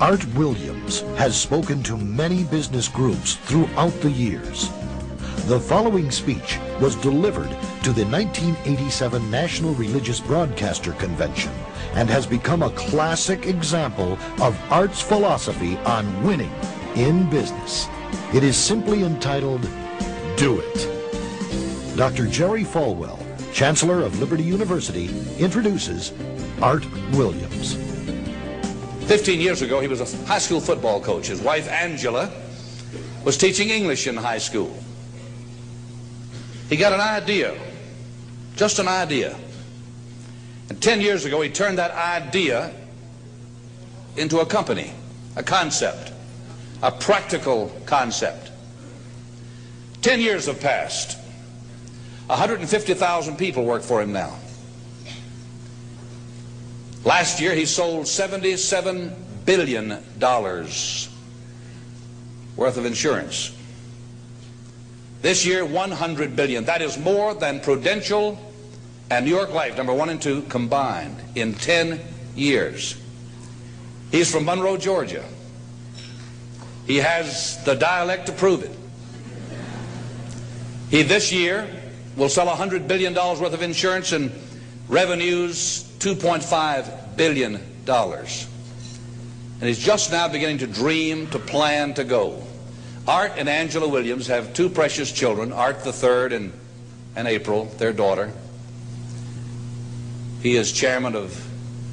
Art Williams has spoken to many business groups throughout the years. The following speech was delivered to the 1987 National Religious Broadcaster Convention and has become a classic example of Art's philosophy on winning in business. It is simply entitled, Do It. Dr. Jerry Falwell, Chancellor of Liberty University, introduces Art Williams. 15 years ago, he was a high school football coach. His wife, Angela, was teaching English in high school. He got an idea, just an idea. And 10 years ago, he turned that idea into a company, a concept, a practical concept. 10 years have passed. 150,000 people work for him now. Last year, he sold $77 billion worth of insurance. This year, $100 billion. That is more than Prudential and New York Life, number 1 and 2, combined in 10 years. He's from Monroe, Georgia. He has the dialect to prove it. He this year will sell $100 billion worth of insurance and revenues $2.5 billion. And he's just now beginning to dream, to plan, to go. Art and Angela Williams have 2 precious children, Art the third and April, their daughter. He is chairman of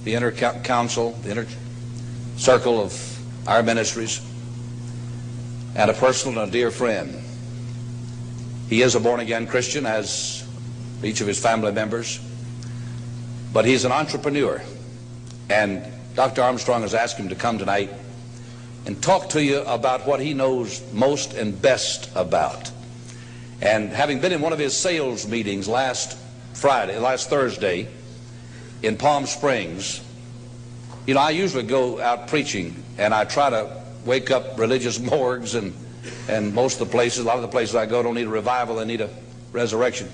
the inner council, the inner circle of our ministries, and a personal and a dear friend. He is a born-again Christian, as each of his family members, but he's an entrepreneur. And Dr. Armstrong has asked him to come tonight and talk to you about what he knows most and best about. And having been in one of his sales meetings last Thursday in Palm Springs, you know, I usually go out preaching and I try to wake up religious morgues, and most of the places, a lot of the places I go don't need a revival, they need a resurrection.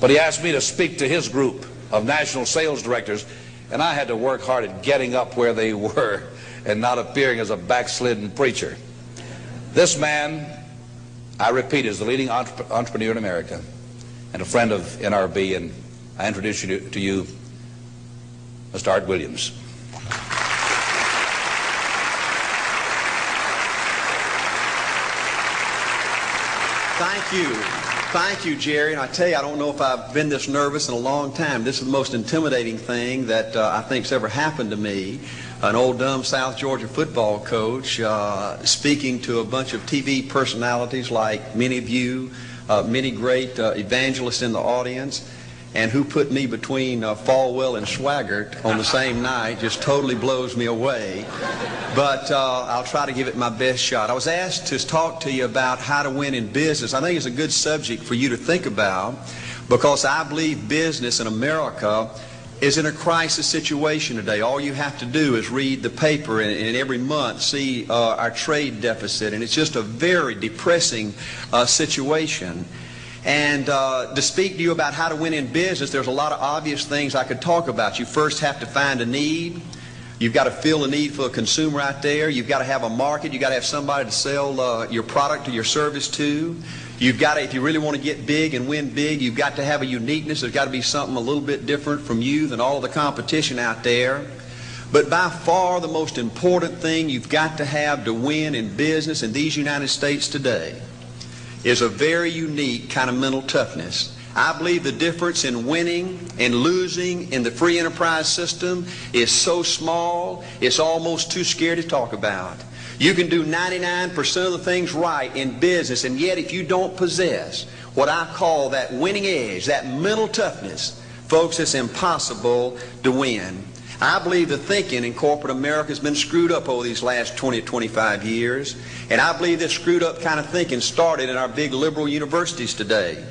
But he asked me to speak to his group of national sales directors, and I had to work hard at getting up where they were and not appearing as a backslidden preacher. This man, I repeat, is the leading entrepreneur in America and a friend of NRB, and I introduce you to you, Mr. Art Williams. Thank you. Thank you, Jerry. And I tell you, I don't know if I've been this nervous in a long time. This is the most intimidating thing that I think's ever happened to me. An old dumb South Georgia football coach speaking to a bunch of TV personalities like many of you, many great evangelists in the audience, and who put me between Falwell and Swaggart on the same night just totally blows me away. But I'll try to give it my best shot. I was asked to talk to you about how to win in business. I think it's a good subject for you to think about, because I believe business in America is in a crisis situation today. All you have to do is read the paper and every month see our trade deficit, and it's just a very depressing situation. And to speak to you about how to win in business, there's a lot of obvious things I could talk about. You first have to find a need. You've got to fill a need for a consumer out there. You've got to have a market. You've got to have somebody to sell your product or your service to. You've got to, if you really want to get big and win big, you've got to have a uniqueness. There's got to be something a little bit different from you than all the competition out there. But by far the most important thing you've got to have to win in business in these United States today is a very unique kind of mental toughness. I believe the difference in winning and losing in the free enterprise system is so small, it's almost too scary to talk about. You can do 99% of the things right in business, and yet if you don't possess what I call that winning edge, that mental toughness, folks, it's impossible to win. I believe the thinking in corporate America has been screwed up over these last 20 or 25 years, and I believe this screwed up kind of thinking started in our big liberal universities today.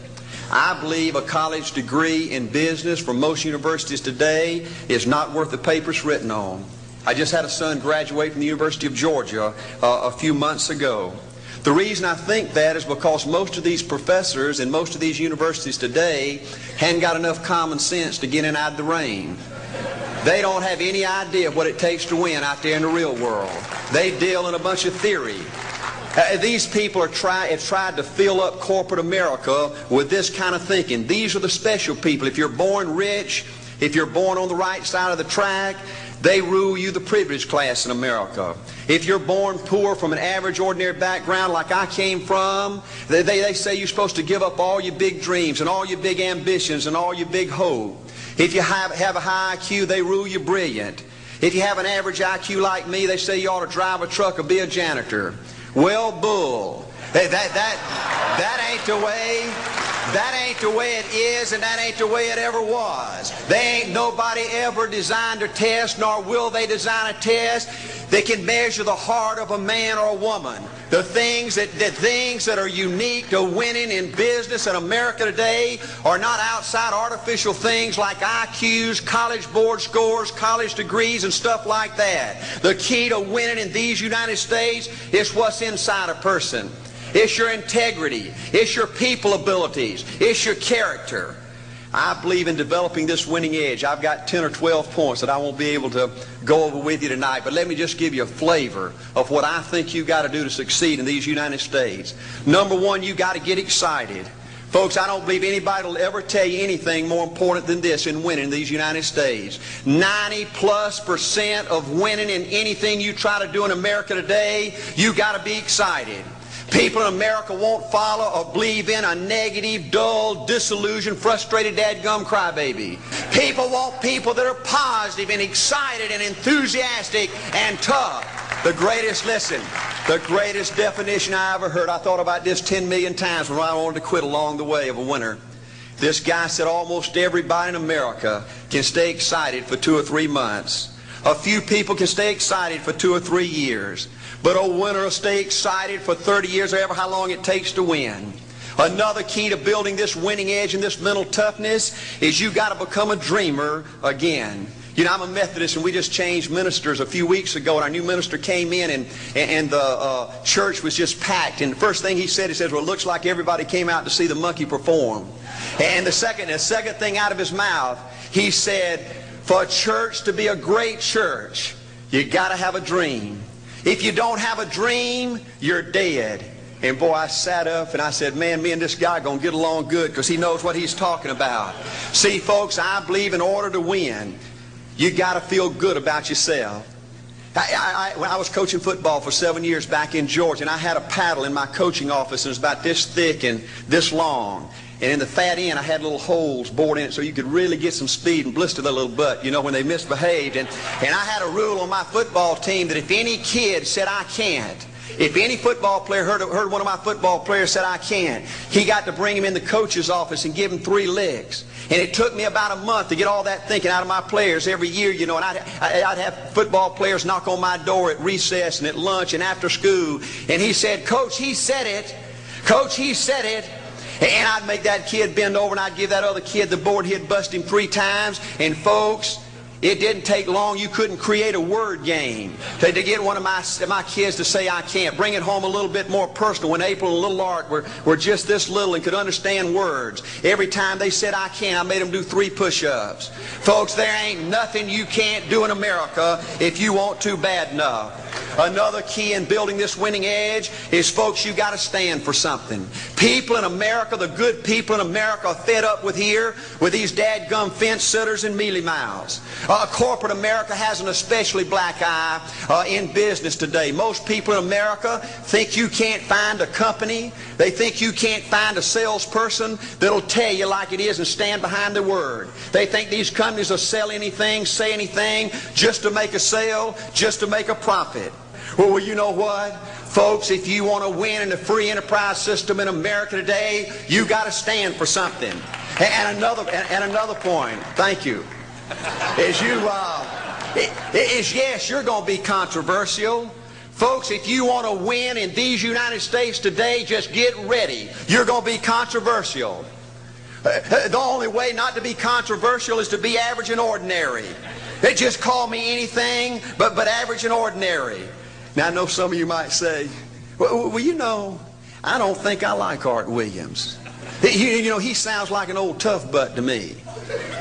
I believe a college degree in business from most universities today is not worth the paper it's written on. I just had a son graduate from the University of Georgia a few months ago. The reason I think that is because most of these professors in most of these universities today hadn't got enough common sense to get in out of the rain. They don't have any idea what it takes to win out there in the real world. They deal in a bunch of theory. These people have tried to fill up corporate America with this kind of thinking. These are the special people. If you're born rich, if you're born on the right side of the track, they rule you, the privileged class in America. If you're born poor from an average, ordinary background like I came from, they say you're supposed to give up all your big dreams and all your big ambitions and all your big hope. If you have a high IQ, they rule you brilliant. If you have an average IQ like me, they say you ought to drive a truck or be a janitor. Well, bull. That ain't the way. That ain't the way it is, and that ain't the way it ever was. They ain't nobody ever designed a test, nor will they design a test that can measure the heart of a man or a woman. The things that are unique to winning in business in America today are not outside artificial things like IQs, college board scores, college degrees, and stuff like that. The key to winning in these United States is what's inside a person. It's your integrity. It's your people abilities. It's your character. I believe in developing this winning edge. I've got 10 or 12 points that I won't be able to go over with you tonight, but let me just give you a flavor of what I think you got to do to succeed in these United States. Number one, you got to get excited. Folks, I don't believe anybody will ever tell you anything more important than this in winning in these United States. 90+% of winning in anything you try to do in America today, you got to be excited. People in America won't follow or believe in a negative, dull, disillusioned, frustrated dadgum crybaby. People want people that are positive and excited and enthusiastic and tough. The greatest definition I ever heard, I thought about this 10 million times when I wanted to quit along the way of a winner. This guy said almost everybody in America can stay excited for 2 or 3 months. A few people can stay excited for 2 or 3 years. But a winner will stay excited for 30 years or ever how long it takes to win. Another key to building this winning edge and this mental toughness is you got to become a dreamer again. You know, I'm a Methodist, and we just changed ministers a few weeks ago, and our new minister came in, and the church was just packed. And the first thing he said, well, it looks like everybody came out to see the monkey perform. And the second thing out of his mouth, he said, for a church to be a great church, you got to have a dream. If you don't have a dream, you're dead. And boy, I sat up and I said, man, me and this guy are going to get along good because he knows what he's talking about. See, folks, I believe in order to win, you got to feel good about yourself. When I was coaching football for 7 years back in Georgia, and I had a paddle in my coaching office, and it was about this thick and this long. And in the fat end, I had little holes bored in it so you could really get some speed and blister their little butt, you know, when they misbehaved. And I had a rule on my football team that if any kid said, I can't, if any football player heard one of my football players said, I can't, he got to bring him in the coach's office and give him 3 licks. And it took me about a month to get all that thinking out of my players every year, you know, and I'd have football players knock on my door at recess and at lunch and after school. And he said, Coach, he said it. Coach, he said it. And I'd make that kid bend over, and I'd give that other kid the board. He'd bust him 3 times. And folks, it didn't take long. You couldn't create a word game to get one of my kids to say I can't. Bring it home a little bit more personal. When April and little Art were just this little and could understand words, every time they said I can't, I made them do 3 push-ups. Folks, there ain't nothing you can't do in America if you want to bad enough. Another key in building this winning edge is, folks, you got to stand for something. People in America, the good people in America, are fed up with these dadgum fence sitters and mealy mouths. Corporate America has an especially black eye in business today. Most people in America think you can't find a company. They think you can't find a salesperson that'll tell you like it is and stand behind their word. They think these companies will sell anything, say anything, just to make a sale, just to make a profit. Well, you know what? Folks, if you want to win in the free enterprise system in America today, you got to stand for something. And another point, thank you, is yes, you're going to be controversial. Folks, if you want to win in these United States today, just get ready. You're going to be controversial. The only way not to be controversial is to be average and ordinary. They just call me anything but average and ordinary. Now, I know some of you might say, well, you know, I don't think I like Art Williams. You know, he sounds like an old tough butt to me.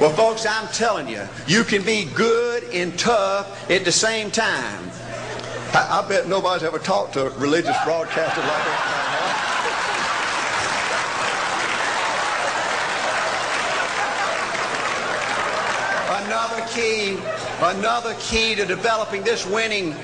Well, folks, I'm telling you, you can be good and tough at the same time. I bet nobody's ever talked to a religious broadcaster like that. Another key to developing this winning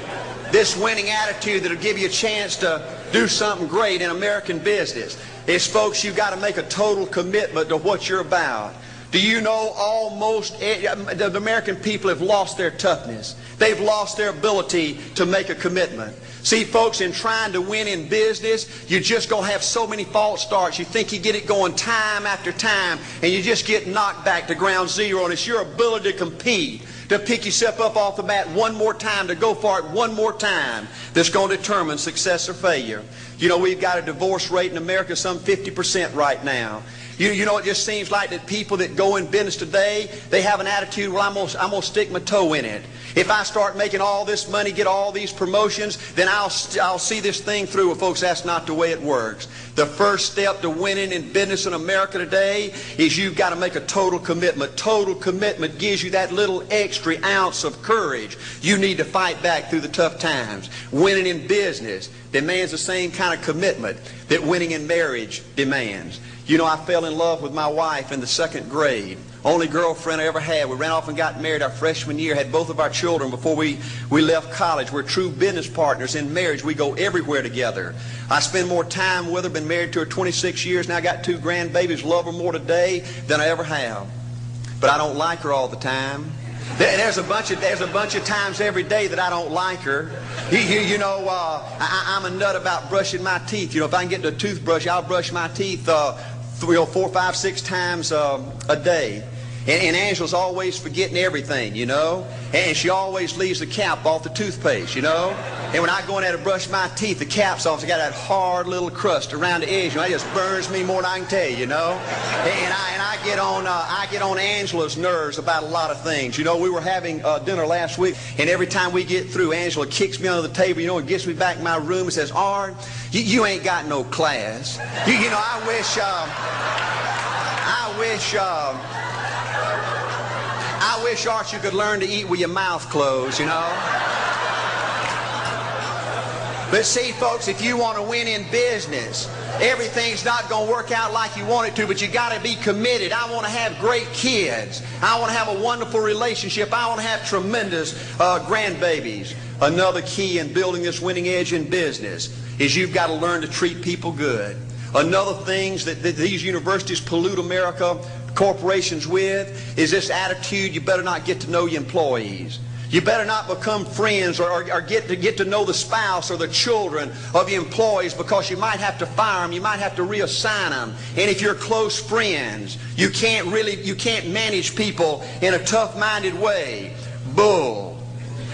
attitude that'll give you a chance to do something great in American business is, folks, you've got to make a total commitment to what you're about. Do you know almost the American people have lost their toughness? They've lost their ability to make a commitment. See, folks, in trying to win in business, you're just going to have so many false starts. You think you get it going time after time, and you just get knocked back to ground zero, and it's your ability to compete, to pick yourself up off the mat one more time, to go for it one more time, that's going to determine success or failure. You know, we've got a divorce rate in America some 50% right now. You know, it just seems like that people that go in business today, they have an attitude, well, I'm gonna stick my toe in it. If I start making all this money, get all these promotions, then I'll see this thing through. Well, folks, that's not the way it works. The first step to winning in business in America today is you've got to make a total commitment. Total commitment gives you that little extra ounce of courage you need to fight back through the tough times. Winning in business demands the same kind of commitment that winning in marriage demands. You know, I fell in love with my wife in the 2nd grade. Only girlfriend I ever had. We ran off and got married our freshman year, had both of our children before we left college. We're true business partners in marriage. We go everywhere together. I spend more time with her, been married to her 26 years, now I got 2 grandbabies, love her more today than I ever have. But I don't like her all the time. There's a bunch of times every day that I don't like her. You know, I'm a nut about brushing my teeth. You know, if I can get the toothbrush, I'll brush my teeth 4, 5, 6 times a day. And Angela's always forgetting everything, you know. And she always leaves the cap off the toothpaste, you know. And when I go in there to brush my teeth, the cap's off. It's got that hard little crust around the edge. You know, it just burns me more than I can tell you, you know. And I get on Angela's nerves about a lot of things. You know, we were having dinner last week, and every time we get through, Angela kicks me under the table, you know, and gets me back in my room and says, "Art, you ain't got no class." You know, I wish, Art, you could learn to eat with your mouth closed, you know. But see, folks, if you want to win in business, everything's not going to work out like you want it to, but you got to be committed. I want to have great kids. I want to have a wonderful relationship. I want to have tremendous grandbabies. Another key in building this winning edge in business is you've got to learn to treat people good. Another thing that these universities pollute America, corporations with, is this attitude, you better not get to know your employees. You better not become friends or get to know the spouse or the children of your employees, because you might have to fire them, you might have to reassign them. And if you're close friends, you can't manage people in a tough-minded way. Bull.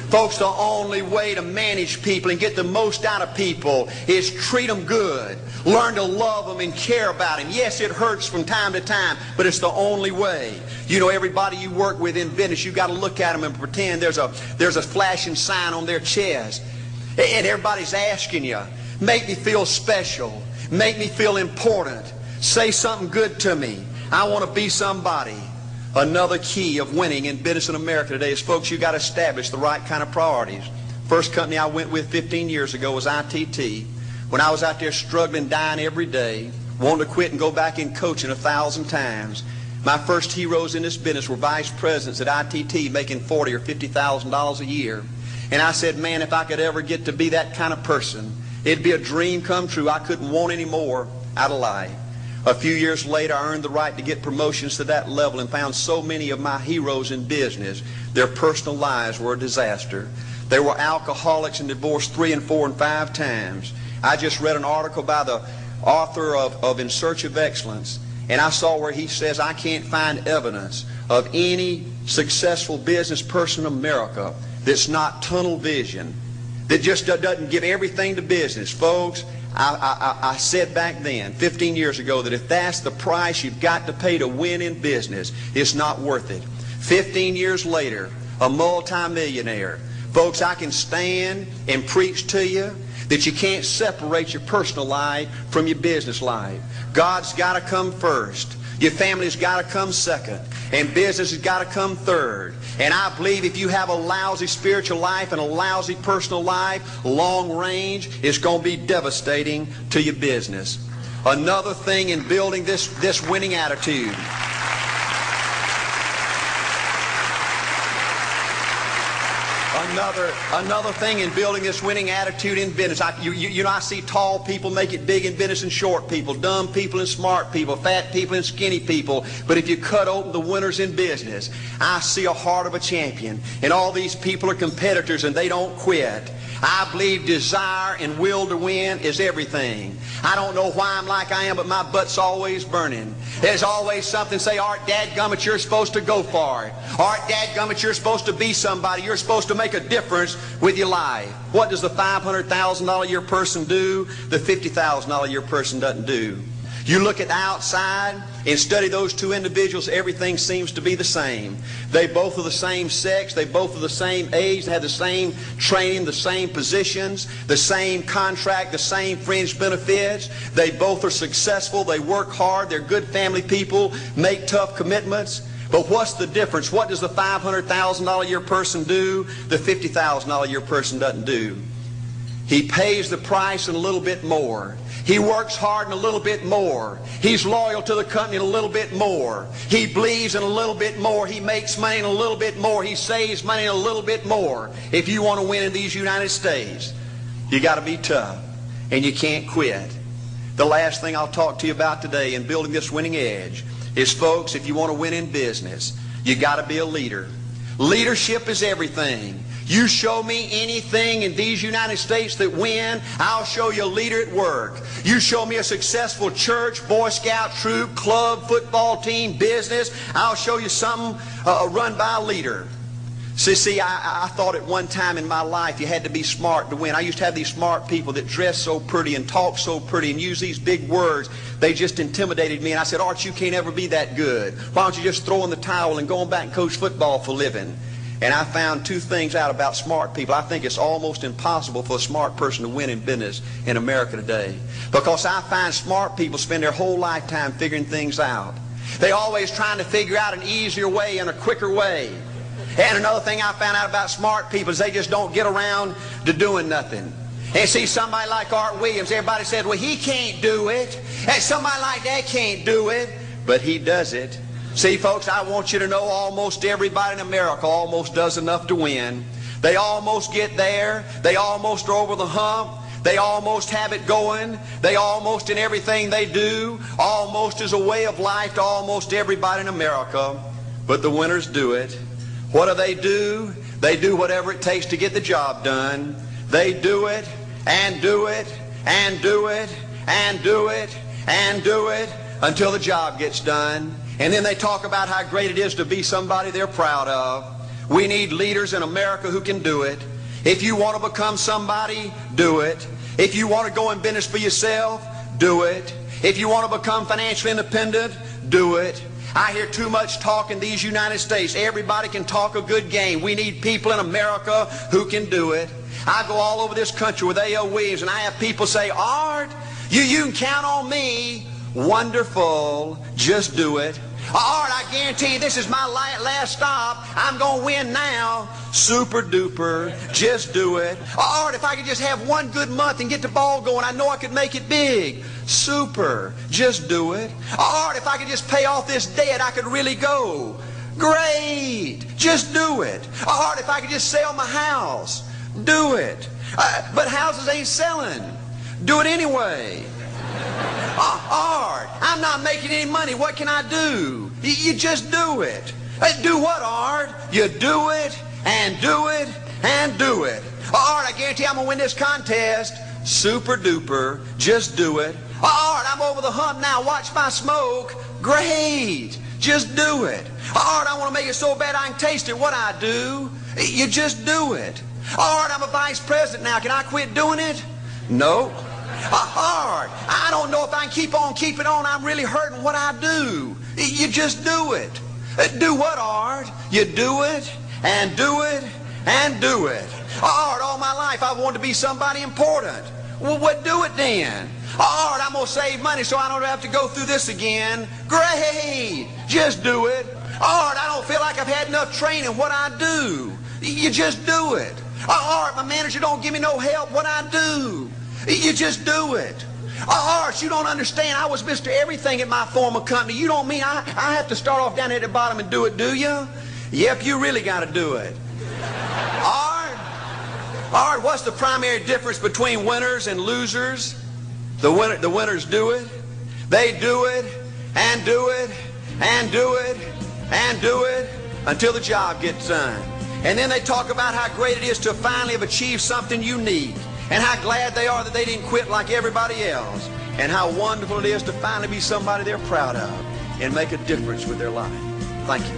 Folks, the only way to manage people and get the most out of people is treat them good. Learn to love them and care about them. Yes, it hurts from time to time, but it's the only way. You know, everybody you work with in business, you've got to look at them and pretend there's a flashing sign on their chest. And everybody's asking you, make me feel special. Make me feel important. Say something good to me. I want to be somebody. Another key of winning in business in America today is, folks, you've got to establish the right kind of priorities. First company I went with 15 years ago was ITT. When I was out there struggling, dying every day, wanting to quit and go back in coaching 1,000 times, my first heroes in this business were vice presidents at ITT making $40,000 or $50,000 a year. And I said, man, if I could ever get to be that kind of person, it'd be a dream come true. I couldn't want any more out of life. A few years later, I earned the right to get promotions to that level and found so many of my heroes in business, their personal lives were a disaster. They were alcoholics and divorced 3 and 4 and 5 times. I just read an article by the author of In Search of Excellence, and I saw where he says, I can't find evidence of any successful business person in America that's not tunnel vision, that just doesn't give everything to business. Folks, I said back then, 15 years ago, that if that's the price you've got to pay to win in business, it's not worth it. 15 years later, a multimillionaire, Folks, I can stand and preach to you that you can't separate your personal life from your business life. God's got to come first. Your family's got to come second. And business has got to come third. And I believe if you have a lousy spiritual life and a lousy personal life, long range, it's going to be devastating to your business. Another thing in building this winning attitude. Another thing in building this winning attitude in business. I see tall people make it big in business and short people, dumb people and smart people, fat people and skinny people. But if you cut open the winners in business, I see a heart of a champion. And all these people are competitors and they don't quit. I believe desire and will to win is everything. I don't know why I'm like I am, but my butt's always burning. There's always something say, Art, dadgummit, you're supposed to go for it. Art, dadgummit, you're supposed to be somebody. You're supposed to make a difference with your life. What does the $500,000 a year person do? The $50,000 a year person doesn't do. You look at the outside and study those two individuals, everything seems to be the same. They both are the same sex, they both are the same age, they have the same training, the same positions, the same contract, the same fringe benefits. They both are successful, they work hard, they're good family people, make tough commitments. But what's the difference? What does the $500,000 a year person do? The $50,000 a year person doesn't do. He pays the price and a little bit more. He works hard and a little bit more. He's loyal to the company and a little bit more. He believes in a little bit more. He makes money and a little bit more. He saves money and a little bit more. If you want to win in these United States, you got to be tough and you can't quit. The last thing I'll talk to you about today in building this winning edge is, folks, if you want to win in business, you got to be a leader. Leadership is everything. You show me anything in these United States that win, I'll show you a leader at work. You show me a successful church, Boy Scout troop, club, football team, business, I'll show you something run by a leader. See, I thought at one time in my life you had to be smart to win. I used to have these smart people that dress so pretty and talk so pretty and use these big words. They just intimidated me. And I said, Art, you can't ever be that good. Why don't you just throw in the towel and go on back and coach football for a living? And I found two things out about smart people. I think it's almost impossible for a smart person to win in business in America today. Because I find smart people spend their whole lifetime figuring things out. They're always trying to figure out an easier way and a quicker way. And another thing I found out about smart people is they just don't get around to doing nothing. And see, somebody like Art Williams, everybody said, well, he can't do it. And somebody like that can't do it. But he does it. See, folks, I want you to know almost everybody in America almost does enough to win. They almost get there. They almost are over the hump. They almost have it going. They almost, in everything they do, almost is a way of life to almost everybody in America. But the winners do it. What do? They do whatever it takes to get the job done. They do it and do it and do it and do it and do it until the job gets done. And then they talk about how great it is to be somebody they're proud of. We need leaders in America who can do it. If you want to become somebody, do it. If you want to go in business for yourself, do it. If you want to become financially independent, do it. I hear too much talk in these United States. Everybody can talk a good game. We need people in America who can do it. I go all over this country with A.L. Williams, and I have people say, Art, you can count on me. Wonderful. Just do it. Art, I guarantee you this is my last stop. I'm going to win now. Super duper. Just do it. Art, if I could just have one good month and get the ball going, I know I could make it big. Super. Just do it. Art, if I could just pay off this debt, I could really go. Great. Just do it. Art, if I could just sell my house. Do it. But houses ain't selling. Do it anyway. Art, I'm not making any money. What can I do? You just do it. Do what, Art? You do it and do it and do it. Art, I guarantee I'm going to win this contest. Super duper. Just do it. Art, I'm over the hump now. Watch my smoke. Great. Just do it. Art, I want to make it so bad I can taste it. What I do? You just do it. Art, I'm a vice president now. Can I quit doing it? No. Art, I don't know if I can keep on keeping on. I'm really hurting. What I do? You just do it. Do what, Art? You do it and do it and do it. Art, all my life I wanted to be somebody important. Well, what do it then? Art, I'm going to save money so I don't have to go through this again. Great. Just do it. Art, I don't feel like I've had enough training. What I do? You just do it. Art, my manager don't give me no help. What I do? You just do it. Art, you don't understand. I was Mr. Everything at my former company. You don't mean I have to start off down here at the bottom and do it, do you? Yep, you really got to do it. Art, what's the primary difference between winners and losers? The winners do it. They do it and do it and do it and do it until the job gets done. And then they talk about how great it is to finally have achieved something unique, and how glad they are that they didn't quit like everybody else, and how wonderful it is to finally be somebody they're proud of and make a difference with their life. Thank you.